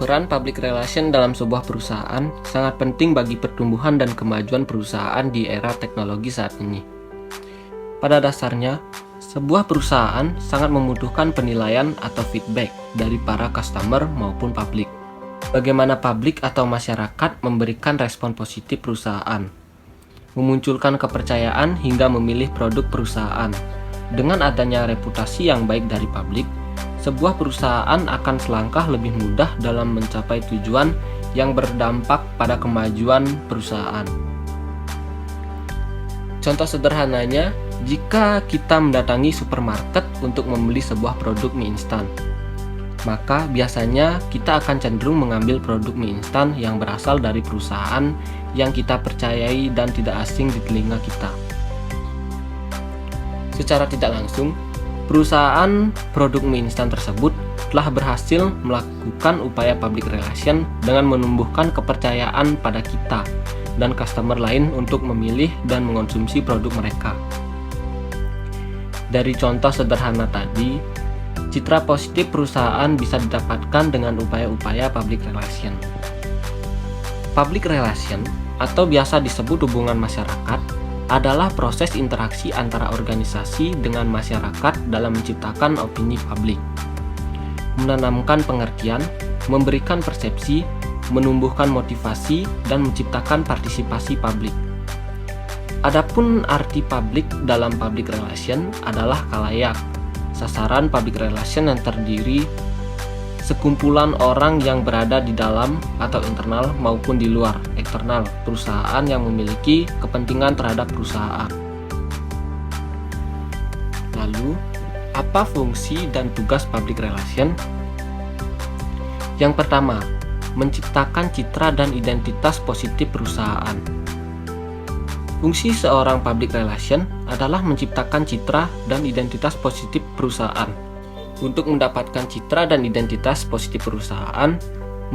Peran public relation dalam sebuah perusahaan sangat penting bagi pertumbuhan dan kemajuan perusahaan di era teknologi saat ini. Pada dasarnya, sebuah perusahaan sangat membutuhkan penilaian atau feedback dari para customer maupun publik. Bagaimana publik atau masyarakat memberikan respon positif perusahaan, memunculkan kepercayaan hingga memilih produk perusahaan. Dengan adanya reputasi yang baik dari publik, sebuah perusahaan akan selangkah lebih mudah dalam mencapai tujuan yang berdampak pada kemajuan perusahaan. Contoh sederhananya, jika kita mendatangi supermarket untuk membeli sebuah produk mie instan, maka biasanya kita akan cenderung mengambil produk mie instan yang berasal dari perusahaan yang kita percayai dan tidak asing di telinga kita. Secara tidak langsung, perusahaan produk mie instan tersebut telah berhasil melakukan upaya public relation dengan menumbuhkan kepercayaan pada kita dan customer lain untuk memilih dan mengonsumsi produk mereka. Dari contoh sederhana tadi, citra positif perusahaan bisa didapatkan dengan upaya-upaya public relation. Public relation, atau biasa disebut hubungan masyarakat, adalah proses interaksi antara organisasi dengan masyarakat dalam menciptakan opini publik, menanamkan pengertian, memberikan persepsi, menumbuhkan motivasi, dan menciptakan partisipasi publik. Adapun arti publik dalam public relation adalah khalayak. Sasaran public relation yang terdiri sekumpulan orang yang berada di dalam atau internal maupun di luar eksternal perusahaan yang memiliki kepentingan terhadap perusahaan. Lalu, apa fungsi dan tugas public relation? Yang pertama, menciptakan citra dan identitas positif perusahaan. Fungsi seorang public relation adalah menciptakan citra dan identitas positif perusahaan. Untuk mendapatkan citra dan identitas positif perusahaan,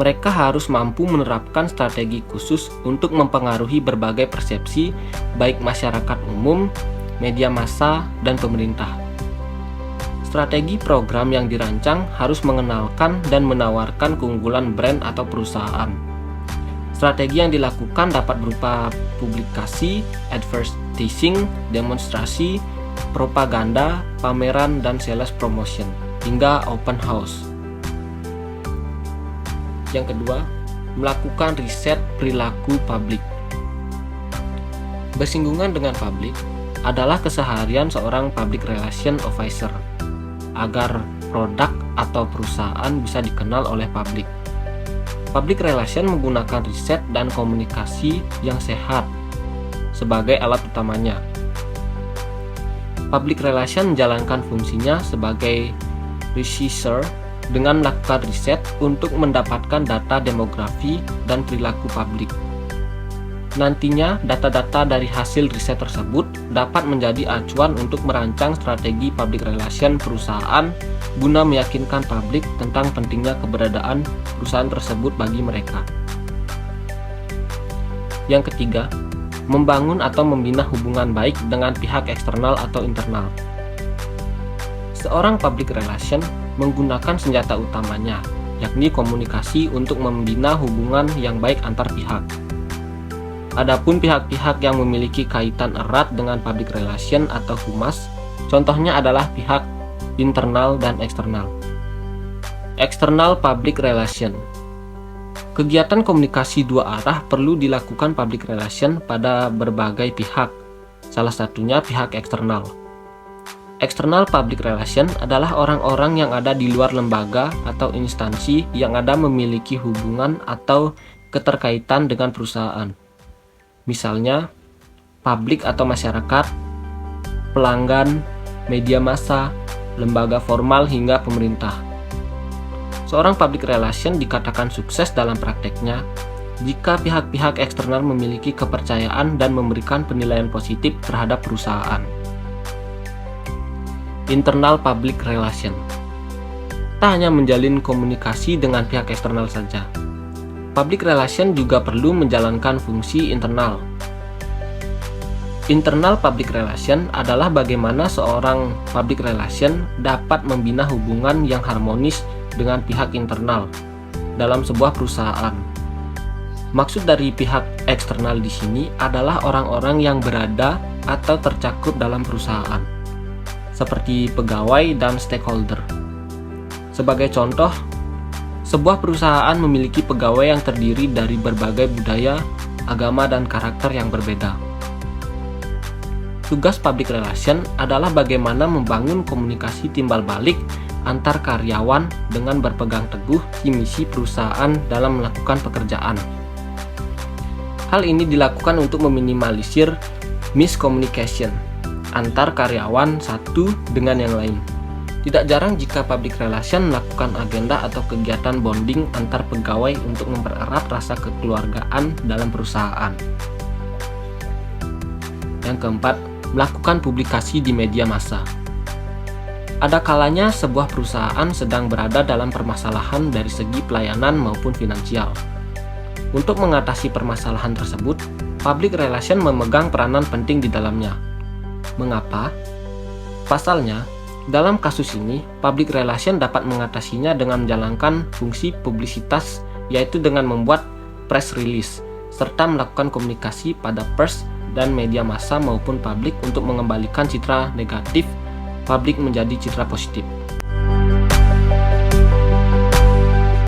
mereka harus mampu menerapkan strategi khusus untuk mempengaruhi berbagai persepsi, baik masyarakat umum, media massa, dan pemerintah. Strategi program yang dirancang harus mengenalkan dan menawarkan keunggulan brand atau perusahaan. Strategi yang dilakukan dapat berupa publikasi, advertising, demonstrasi, propaganda, pameran, dan sales promotion, hingga open house. Yang kedua, melakukan riset perilaku publik. Bersinggungan dengan publik adalah keseharian seorang public relation officer agar produk atau perusahaan bisa dikenal oleh publik. Public relation menggunakan riset dan komunikasi yang sehat sebagai alat utamanya. Public relation menjalankan fungsinya sebagai researcher dengan melakukan riset untuk mendapatkan data demografi dan perilaku publik. Nantinya, data-data dari hasil riset tersebut dapat menjadi acuan untuk merancang strategi public relation perusahaan guna meyakinkan publik tentang pentingnya keberadaan perusahaan tersebut bagi mereka. Yang ketiga, membangun atau membina hubungan baik dengan pihak eksternal atau internal. Seorang public relation menggunakan senjata utamanya, yakni komunikasi untuk membina hubungan yang baik antar pihak. Adapun pihak-pihak yang memiliki kaitan erat dengan public relation atau humas, contohnya adalah pihak internal dan eksternal. External public relation. Kegiatan komunikasi dua arah perlu dilakukan public relation pada berbagai pihak, salah satunya pihak eksternal. External public relation adalah orang-orang yang ada di luar lembaga atau instansi yang ada memiliki hubungan atau keterkaitan dengan perusahaan. Misalnya, publik atau masyarakat, pelanggan, media massa, lembaga formal hingga pemerintah. Seorang public relation dikatakan sukses dalam prakteknya jika pihak-pihak eksternal memiliki kepercayaan dan memberikan penilaian positif terhadap perusahaan. Internal public relation. Tak hanya menjalin komunikasi dengan pihak eksternal saja, public relation juga perlu menjalankan fungsi internal. Internal public relation adalah bagaimana seorang public relation dapat membina hubungan yang harmonis dengan pihak internal, dalam sebuah perusahaan. Maksud dari pihak eksternal di sini adalah orang-orang yang berada atau tercakup dalam perusahaan, seperti pegawai dan stakeholder. Sebagai contoh, sebuah perusahaan memiliki pegawai yang terdiri dari berbagai budaya, agama, dan karakter yang berbeda. Tugas public relation adalah bagaimana membangun komunikasi timbal balik antar karyawan dengan berpegang teguh misi perusahaan dalam melakukan pekerjaan. Hal ini dilakukan untuk meminimalisir miscommunication antar karyawan satu dengan yang lain. Tidak jarang jika public relation melakukan agenda atau kegiatan bonding antar pegawai untuk mempererat rasa kekeluargaan dalam perusahaan. Yang keempat, melakukan publikasi di media massa. Ada kalanya sebuah perusahaan sedang berada dalam permasalahan dari segi pelayanan maupun finansial. Untuk mengatasi permasalahan tersebut, public relation memegang peranan penting di dalamnya. Mengapa? Pasalnya, dalam kasus ini, public relation dapat mengatasinya dengan menjalankan fungsi publisitas, yaitu dengan membuat press release, serta melakukan komunikasi pada pers dan media massa maupun publik untuk mengembalikan citra negatif publik menjadi citra positif.